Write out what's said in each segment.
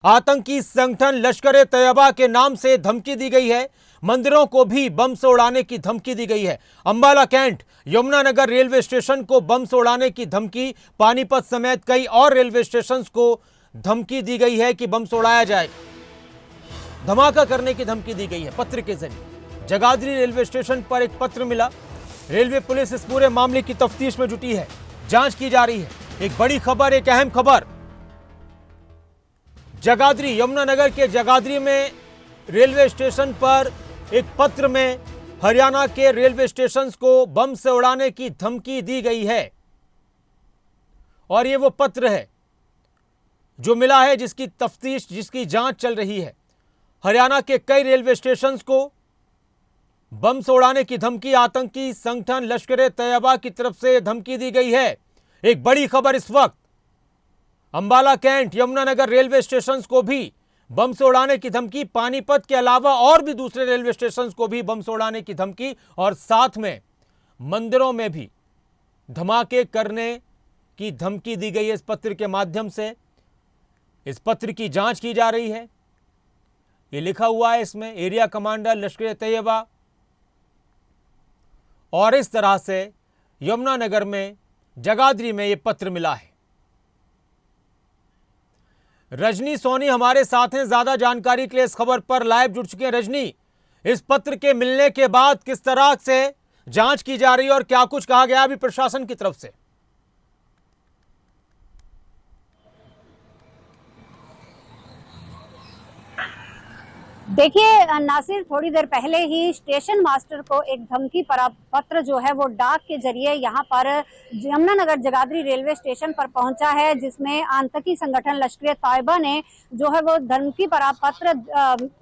आतंकी संगठन लश्कर तैयबा के नाम से धमकी दी गई है। मंदिरों को भी बम से उड़ाने की धमकी दी गई है। Ambala cantt, Yamunanagar railway station को बम से उड़ाने की धमकी, पानीपत समेत कई और रेलवे स्टेशन को धमकी दी गई है कि बम से उड़ाया जाएगा। धमाका करने की धमकी दी गई है पत्र के जरिए। जगाधरी रेलवे स्टेशन पर एक पत्र मिला। रेलवे पुलिस इस पूरे मामले की तफ्तीश में जुटी है, जांच की जा रही है। एक बड़ी खबर, एक अहम खबर। जगाधरी, यमुनानगर के जगाधरी में रेलवे स्टेशन पर एक पत्र में हरियाणा के रेलवे स्टेशन को बम से उड़ाने की धमकी दी गई है। और ये वो पत्र है जो मिला है, जिसकी तफ्तीश, जिसकी जांच चल रही है। हरियाणा के कई रेलवे स्टेशन को बम से उड़ाने की धमकी आतंकी संगठन लश्कर तैयबा की तरफ से धमकी दी गई है। एक बड़ी खबर इस वक्त, Ambala cantt, Yamunanagar railway station को भी बम से उड़ाने की धमकी, पानीपत के अलावा और भी दूसरे रेलवे स्टेशन को भी बम से उड़ाने की धमकी, और साथ में मंदिरों में भी धमाके करने की धमकी दी गई है इस पत्र के माध्यम से। इस पत्र की जांच की जा रही है। ये लिखा हुआ है इसमें एरिया कमांडर लश्कर तैयबा, और इस तरह से यमुनानगर में, जगाधरी में ये पत्र मिला है। रजनी सोनी हमारे साथ हैं ज्यादा जानकारी के लिए इस खबर पर लाइव जुड़ चुके हैं। रजनी, इस पत्र के मिलने के बाद किस तरह से जांच की जा रही है और क्या कुछ कहा गया अभी प्रशासन की तरफ से? देखिए नासिर, थोड़ी देर पहले ही स्टेशन मास्टर को एक धमकी पत्र जो है वो डाक के जरिए यहाँ पर यमुनानगर जगाधरी रेलवे स्टेशन पर पहुंचा है, जिसमें आतंकी संगठन लश्कर तैयबा ने जो है वो धमकी पत्र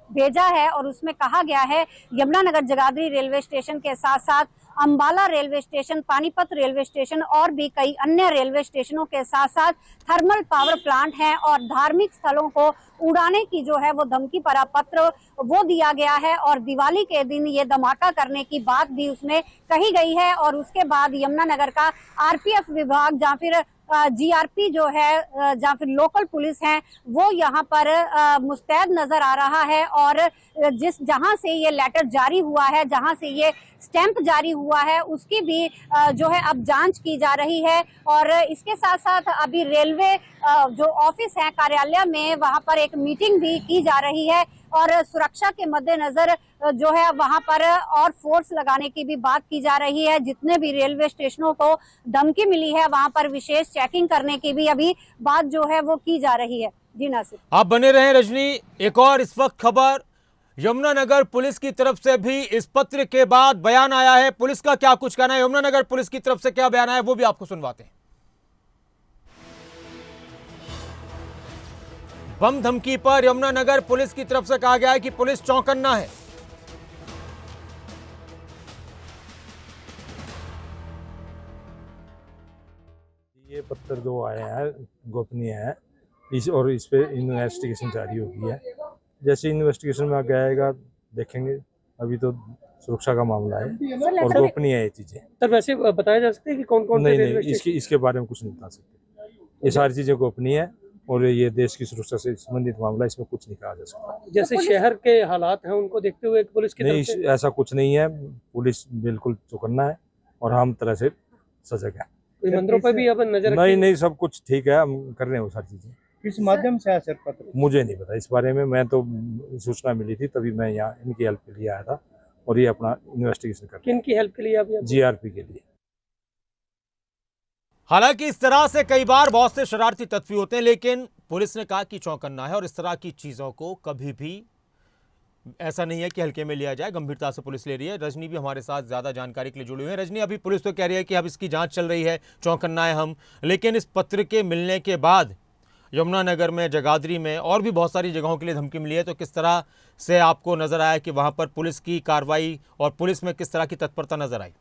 भेजा है। और उसमें कहा गया है यमुनानगर जगाधरी रेलवे स्टेशन के साथ साथ Ambala railway station, Panipat railway station और भी कई अन्य रेलवे स्टेशनों के साथ साथ थर्मल पावर प्लांट हैं और धार्मिक स्थलों को उड़ाने की जो है वो धमकी पत्र वो दिया गया है। और दिवाली के दिन ये धमाका करने की बात भी उसमें कही गई है। और उसके बाद यमुनानगर का आरपीएफ विभाग या फिर जीआरपी जो है या फिर लोकल पुलिस है वो यहाँ पर मुस्तैद नजर आ रहा है। और जहां से ये लेटर जारी हुआ है, जहां से ये स्टैंप जारी हुआ है, उसकी भी जो है अब जांच की जा रही है। और इसके साथ साथ अभी रेलवे जो ऑफिस है, कार्यालय में, वहां पर एक मीटिंग भी की जा रही है। और सुरक्षा के मद्देनजर जो है वहां पर और फोर्स लगाने की भी बात की जा रही है। जितने भी रेलवे स्टेशनों को धमकी मिली है वहां पर विशेष चेकिंग करने की भी अभी बात जो है वो की जा रही है। जी नासिर, आप बने रहे रजनी। एक और इस वक्त खबर, यमुनानगर पुलिस की तरफ से भी इस पत्र के बाद बयान आया है। पुलिस का क्या कुछ कहना है, यमुनानगर पुलिस की तरफ से क्या बयान आया है, वो भी आपको सुनवाते हैं। बम धमकी पर यमुनानगर पुलिस की तरफ से कहा गया है कि पुलिस चौकन्ना है। ये पत्र जो आया है गोपनीय है, इस पे इन्वेस्टिगेशन जारी होगी है। जैसे इन्वेस्टिगेशन में आगे आएगा देखेंगे। अभी तो सुरक्षा का मामला है और गोपनीय है ये चीजें। सर वैसे बताया जा सकता है कि कौन कौन नहीं, इसके बारे में कुछ नहीं बता सकते। ये सारी चीजें गोपनीय है और ये देश की सुरक्षा से संबंधित मामला, इसमें कुछ नहीं कहा जा सकता। जैसे शहर के हालात हैं उनको देखते हुए पुलिस की नहीं, ऐसा कुछ नहीं है। पुलिस बिल्कुल चौकन्ना है और हम तरह से सजग है। मंदिरों पर भी अब नजर नहीं, सब कुछ ठीक है, हम कर रहे हैं वो सारी चीजें। किस माध्यम से आया सर पत्र? मुझे नहीं पता इस बारे में। मैं तो सूचना मिली थी तभी मैं यहाँ इनकी हेल्प के लिए आया था और ये अपना इन्वेस्टिगेशन कर। किन की हेल्प के लिए आप? जीआरपी के लिए। हालांकि इस तरह से कई बार बहुत से शरारती तत्व होते हैं, लेकिन पुलिस ने कहा कि चौकन्ना है और इस तरह की चीजों को कभी भी ऐसा नहीं है कि हल्के में लिया जाए, गंभीरता से पुलिस ले रही है। रजनी भी हमारे साथ ज्यादा जानकारी के लिए जुड़ी हुई है। रजनी, अभी पुलिस तो कह रही है कि अब इसकी जांच चल रही है, चौकन्ना है हम, लेकिन इस पत्र के मिलने के बाद यमुनानगर में, जगाधरी में और भी बहुत सारी जगहों के लिए धमकी मिली है, तो किस तरह से आपको नजर आया कि वहां पर पुलिस की कार्रवाई और पुलिस में किस तरह की तत्परता नजर आई?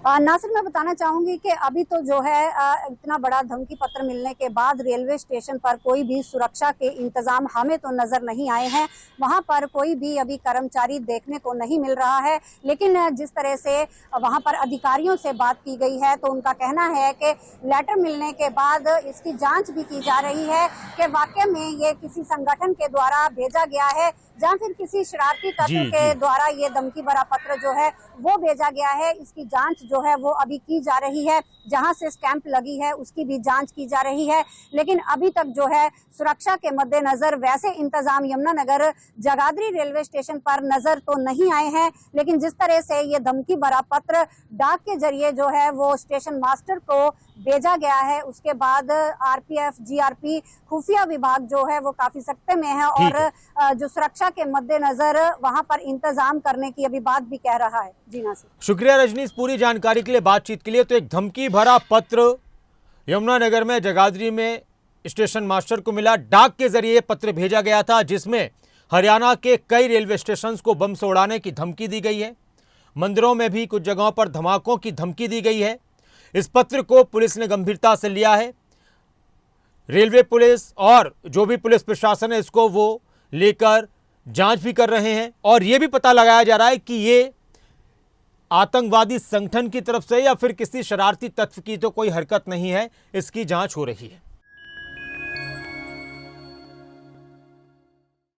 नासिर, मैं बताना चाहूंगी कि अभी तो जो है इतना बड़ा धमकी पत्र मिलने के बाद रेलवे स्टेशन पर कोई भी सुरक्षा के इंतजाम हमें तो नजर नहीं आए हैं। वहां पर कोई भी अभी कर्मचारी देखने को नहीं मिल रहा है, लेकिन जिस तरह से वहां पर अधिकारियों से बात की गई है तो उनका कहना है कि लेटर मिलने के बाद इसकी जांच भी की जा रही है कि वाकई में ये किसी संगठन के द्वारा भेजा गया है या फिर किसी शरारती तत्व के द्वारा ये धमकी भरा पत्र जो है वो भेजा गया है। इसकी जांच जो है वो अभी की जा रही है। जहां से स्टैंप लगी है उसकी भी जांच की जा रही है, लेकिन अभी तक जो है सुरक्षा के मद्देनजर वैसे इंतजाम यमुनानगर जगाधरी रेलवे स्टेशन पर नजर तो नहीं आए हैं। लेकिन जिस तरह से ये धमकी भरा पत्र डाक के जरिए जो है वो स्टेशन मास्टर को भेजा गया है, उसके बाद आरपीएफ, जीआरपी, खुफिया विभाग जो है वो काफी सख्ते में है और जो सुरक्षा के मद्देनजर वहां पर इंतजाम करने की अभी बात भी कह रहा है। जी नासिर, शुक्रिया रजनीश पूरी जानकारी के लिए, बातचीत के लिए। तो एक धमकी भरा पत्र यमुनानगर में जगाधरी में स्टेशन मास्टर को मिला। डाक के जरिए पत्र भेजा गया था जिसमें हरियाणा के कई रेलवे स्टेशन को बम से उड़ाने की धमकी दी गई है। मंदिरों में भी कुछ जगहों पर धमाकों की धमकी दी गई है। इस पत्र को पुलिस ने गंभीरता से लिया है। रेलवे पुलिस और जो भी पुलिस प्रशासन है इसको वो लेकर जांच भी कर रहे हैं और ये भी पता लगाया जा रहा है कि ये आतंकवादी संगठन की तरफ से या फिर किसी शरारती तत्व की तो कोई हरकत नहीं है। इसकी जांच हो रही है।